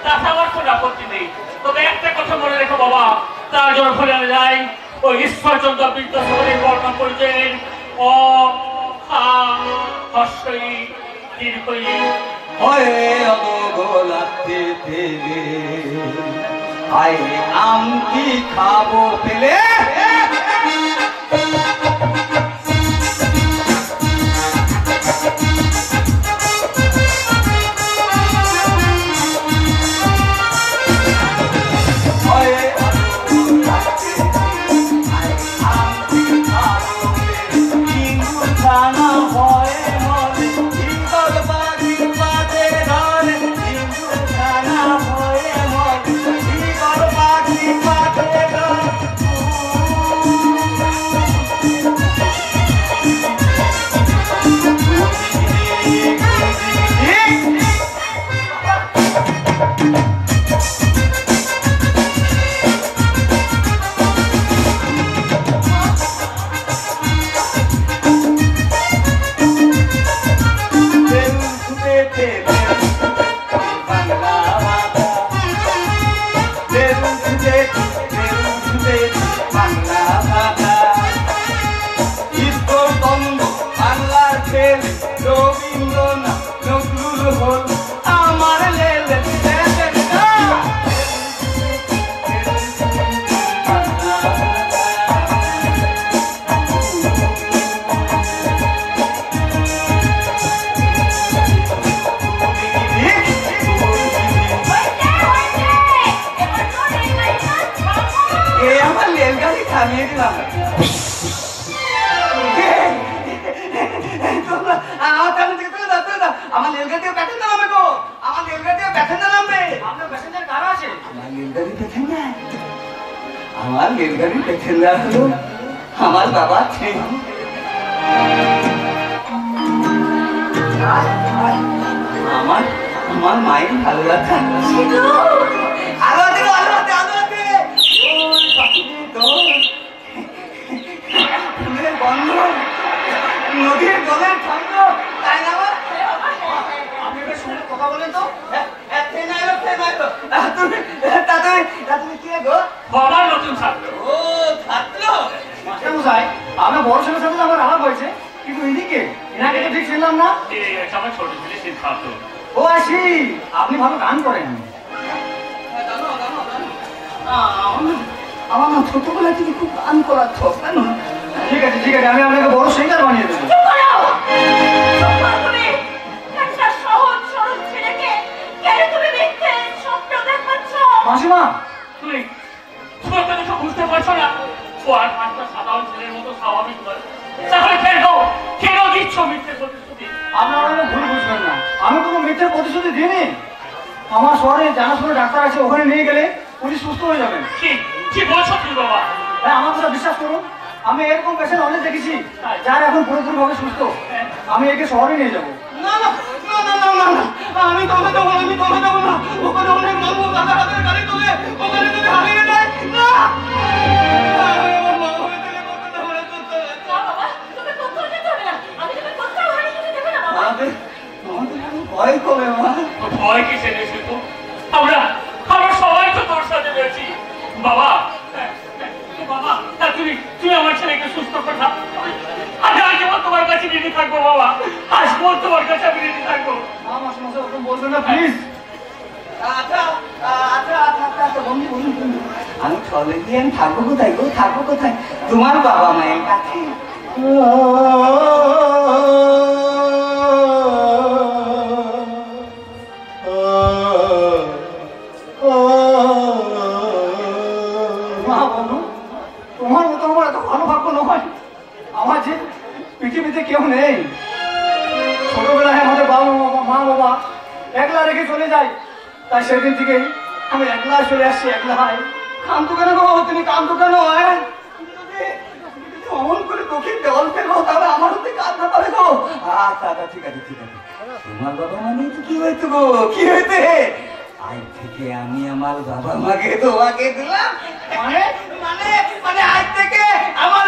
তাতে আমার কোনো আপত্তি নেই। তবে একটা কথা মনে রেখো বাবা, তার জন্য ফলে আমি যাই ওই ঈশ্বরচন্দ্র বিদ্যাসাগরের বর্ণনা করেছেন অ আ হস্যই দীর্ঘই হয়ে অদগোলাতে পেলে আই আম কি খাবো পেলে আমার বাবা আমার মায়ের ভালো লাগছে নদীর জলের ছন্দ তাই না আপনি একটা শুনে কথা বলেন তো তুমি কে গো বাবার নতুন ছাত্র। ও ছাত্র মাস্টারমশাই, আপনার বড় ছেলের সাথে আমার আলাপ হয়েছে, কিন্তু এদিকে এনাকে তো ঠিক ছিলাম না। আমার ছোট ছেলে সিদ্ধার্থ। ও আসি, আপনি ভালো গান করেন। আমার না ছোটবেলা থেকে খুব গান করাচ্ছ কেন? ঠিক আছে ঠিক আছে, আমি আপনাকে বড় সিঙ্গার বানিয়ে দেবো। মাসিমা, তুমি বুঝতে পারছো না ও আর একটা সাধারণ ছেলের মতো স্বাভাবিক নয়। তাহলে কেন দিচ্ছ মিথ্যে প্রতিশ্রুতি? আপনারা ভুল বুঝবেন না, আমি কোনো মিথ্যে প্রতিশ্রুতি দিইনি। আমার শহরে জানাশোনা ডাক্তার আছে, ওখানে নিয়ে গেলে উনি সুস্থ হয়ে যাবেন। কি বলছো তুমি বাবা? হ্যাঁ, আমার কথা বিশ্বাস করুন, আমি এরকম পেশেন্ট অনেক দেখেছি যার এখন পুরোপুরি ভাবে সুস্থ। আমি একে শহরে নিয়ে যাবো। না না না না না না না, আমি তোমাকে দেবো না। ওখানে অনেক মানুষ টাকা হাতের গাড়ি তোলে, ওখানে তুমি হারিয়ে যায় না। ভয় করবে মা। ভয় কিসে নেই তো? আমরা সবাই তো তোর সাথে রয়েছি বাবা। বাবা তুমি আমার ছেলেকে সুস্থ কথা আজীবন তোমার কাছে রেডি থাকবো বাবা। আসবো তোমার কাছে আমি রেডি থাকবো। বলবেন না প্লিজ। আমি চলে গিয়ে আমি থাকবো কোথায় গো? থাকবো কোথায়? তোমার বাবা মায়ের কাছে। তোমার মতো আমার এত ভালো ভাগ্য নয়। আমার যে পৃথিবীতে কেউ নেই। ছোটবেলায় আমাদের মা বাবা একলা রেখে চলে যায়, তাই সেদিন থেকেই আমি একলা চলে আসছি। একলাই কান্দু কেন গো? তুমি কান্দু কেন? অমন করে তোকে জল ফেলো, তাহলে আমারও তো কাঁদতে পারে গো। আচ্ছা ঠিক আছে। তোমার বাবা মানে কি হয়েছে গো? কি হয়েছে? আজ থেকে আমি আমার বাবা মাকে তোমাকে দিলাম। মানে আজ থেকে আমার